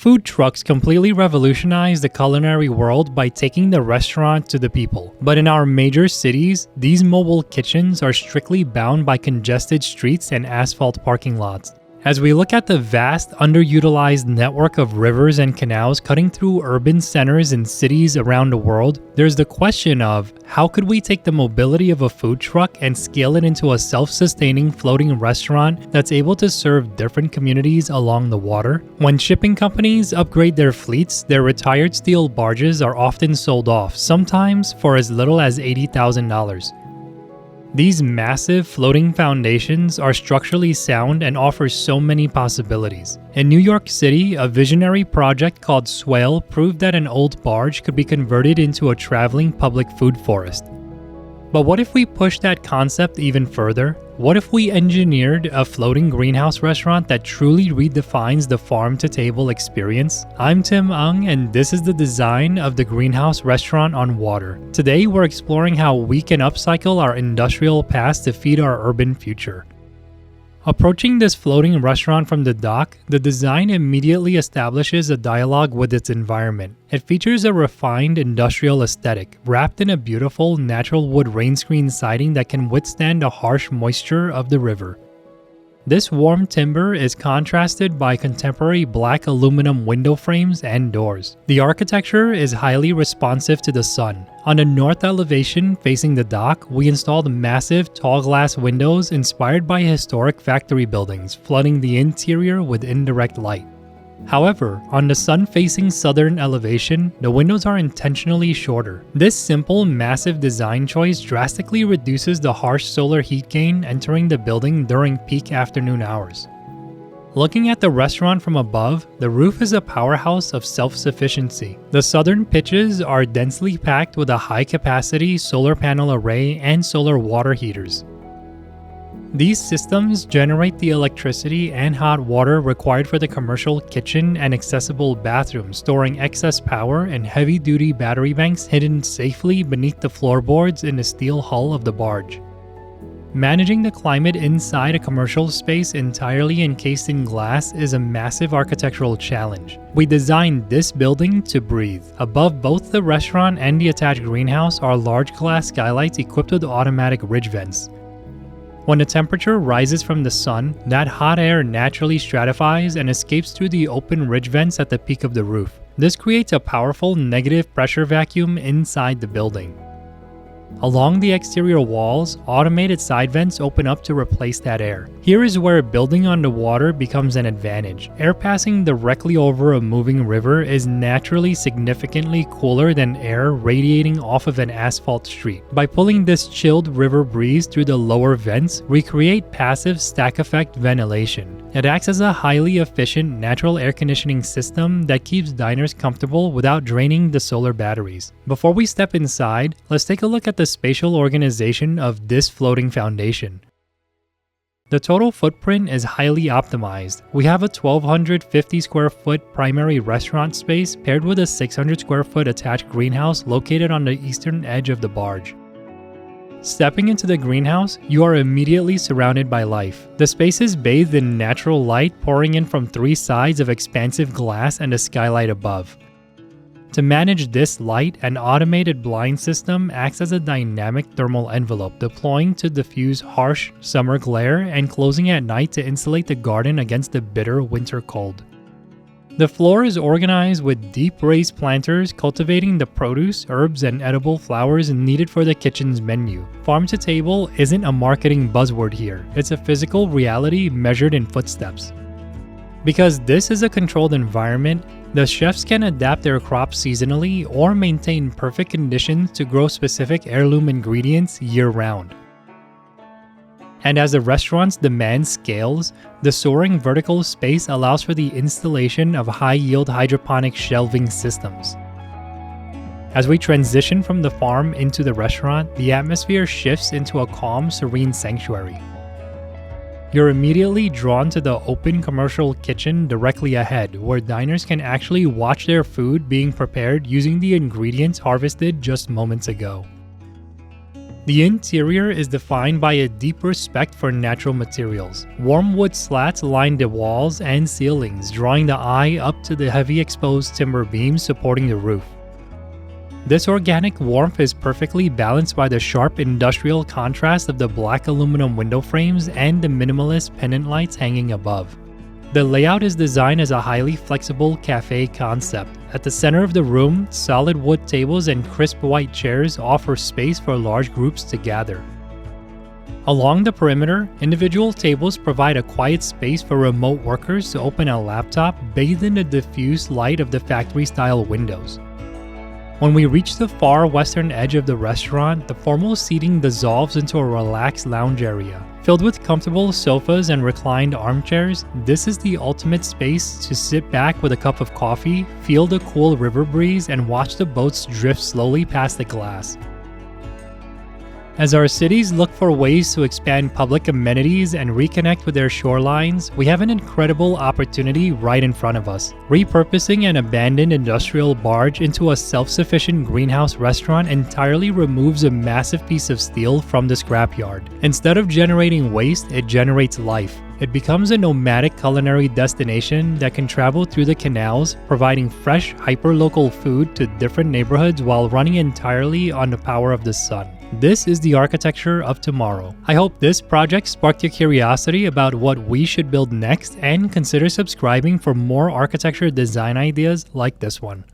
Food trucks completely revolutionized the culinary world by taking the restaurant to the people. But in our major cities, these mobile kitchens are strictly bound by congested streets and asphalt parking lots. As we look at the vast, underutilized network of rivers and canals cutting through urban centers and cities around the world, there's the question of how could we take the mobility of a food truck and scale it into a self-sustaining floating restaurant that's able to serve different communities along the water? When shipping companies upgrade their fleets, their retired steel barges are often sold off, sometimes for as little as $80,000. These massive floating foundations are structurally sound and offer so many possibilities. In New York City, a visionary project called Swale proved that an old barge could be converted into a traveling public food forest. But what if we push that concept even further? What if we engineered a floating greenhouse restaurant that truly redefines the farm-to-table experience? I'm Tim Ung, and this is the design of the greenhouse restaurant on water. Today, we're exploring how we can upcycle our industrial past to feed our urban future. Approaching this floating restaurant from the dock, the design immediately establishes a dialogue with its environment. It features a refined industrial aesthetic, wrapped in a beautiful natural wood rain screen siding that can withstand the harsh moisture of the river. This warm timber is contrasted by contemporary black aluminum window frames and doors. The architecture is highly responsive to the sun. On the north elevation facing the dock, we installed massive tall glass windows inspired by historic factory buildings, flooding the interior with indirect light. However, on the sun-facing southern elevation, the windows are intentionally shorter. This simple, massive design choice drastically reduces the harsh solar heat gain entering the building during peak afternoon hours. Looking at the restaurant from above, the roof is a powerhouse of self-sufficiency. The southern pitches are densely packed with a high-capacity solar panel array and solar water heaters. These systems generate the electricity and hot water required for the commercial kitchen and accessible bathroom, storing excess power in heavy-duty battery banks hidden safely beneath the floorboards in the steel hull of the barge. Managing the climate inside a commercial space entirely encased in glass is a massive architectural challenge. We designed this building to breathe. Above both the restaurant and the attached greenhouse are large glass skylights equipped with automatic ridge vents. When the temperature rises from the sun, that hot air naturally stratifies and escapes through the open ridge vents at the peak of the roof. This creates a powerful negative pressure vacuum inside the building. Along the exterior walls, automated side vents open up to replace that air. Here is where building on the water becomes an advantage. Air passing directly over a moving river is naturally significantly cooler than air radiating off of an asphalt street. By pulling this chilled river breeze through the lower vents, we create passive stack effect ventilation. It acts as a highly efficient natural air conditioning system that keeps diners comfortable without draining the solar batteries. Before we step inside, let's take a look at the spatial organization of this floating foundation. The total footprint is highly optimized. We have a 1,250 square foot primary restaurant space paired with a 600 square foot attached greenhouse located on the eastern edge of the barge. Stepping into the greenhouse, you are immediately surrounded by life. The space is bathed in natural light pouring in from three sides of expansive glass and a skylight above. To manage this light, an automated blind system acts as a dynamic thermal envelope, deploying to diffuse harsh summer glare and closing at night to insulate the garden against the bitter winter cold. The floor is organized with deep raised planters cultivating the produce, herbs, and edible flowers needed for the kitchen's menu. Farm to table isn't a marketing buzzword here, it's a physical reality measured in footsteps. Because this is a controlled environment, the chefs can adapt their crops seasonally or maintain perfect conditions to grow specific heirloom ingredients year-round. And as the restaurant's demand scales, the soaring vertical space allows for the installation of high-yield hydroponic shelving systems. As we transition from the farm into the restaurant, the atmosphere shifts into a calm, serene sanctuary. You're immediately drawn to the open commercial kitchen directly ahead, where diners can actually watch their food being prepared using the ingredients harvested just moments ago. The interior is defined by a deep respect for natural materials. Warm wood slats line the walls and ceilings, drawing the eye up to the heavy exposed timber beams supporting the roof. This organic warmth is perfectly balanced by the sharp industrial contrast of the black aluminum window frames and the minimalist pendant lights hanging above. The layout is designed as a highly flexible cafe concept. At the center of the room, solid wood tables and crisp white chairs offer space for large groups to gather. Along the perimeter, individual tables provide a quiet space for remote workers to open a laptop bathed in the diffuse light of the factory-style windows. When we reach the far western edge of the restaurant, the formal seating dissolves into a relaxed lounge area. Filled with comfortable sofas and reclined armchairs, this is the ultimate space to sit back with a cup of coffee, feel the cool river breeze, and watch the boats drift slowly past the glass. As our cities look for ways to expand public amenities and reconnect with their shorelines, we have an incredible opportunity right in front of us. Repurposing an abandoned industrial barge into a self-sufficient greenhouse restaurant entirely removes a massive piece of steel from the scrapyard. Instead of generating waste, it generates life. It becomes a nomadic culinary destination that can travel through the canals, providing fresh, hyper-local food to different neighborhoods while running entirely on the power of the sun. This is the architecture of tomorrow. I hope this project sparked your curiosity about what we should build next, and consider subscribing for more architecture design ideas like this one.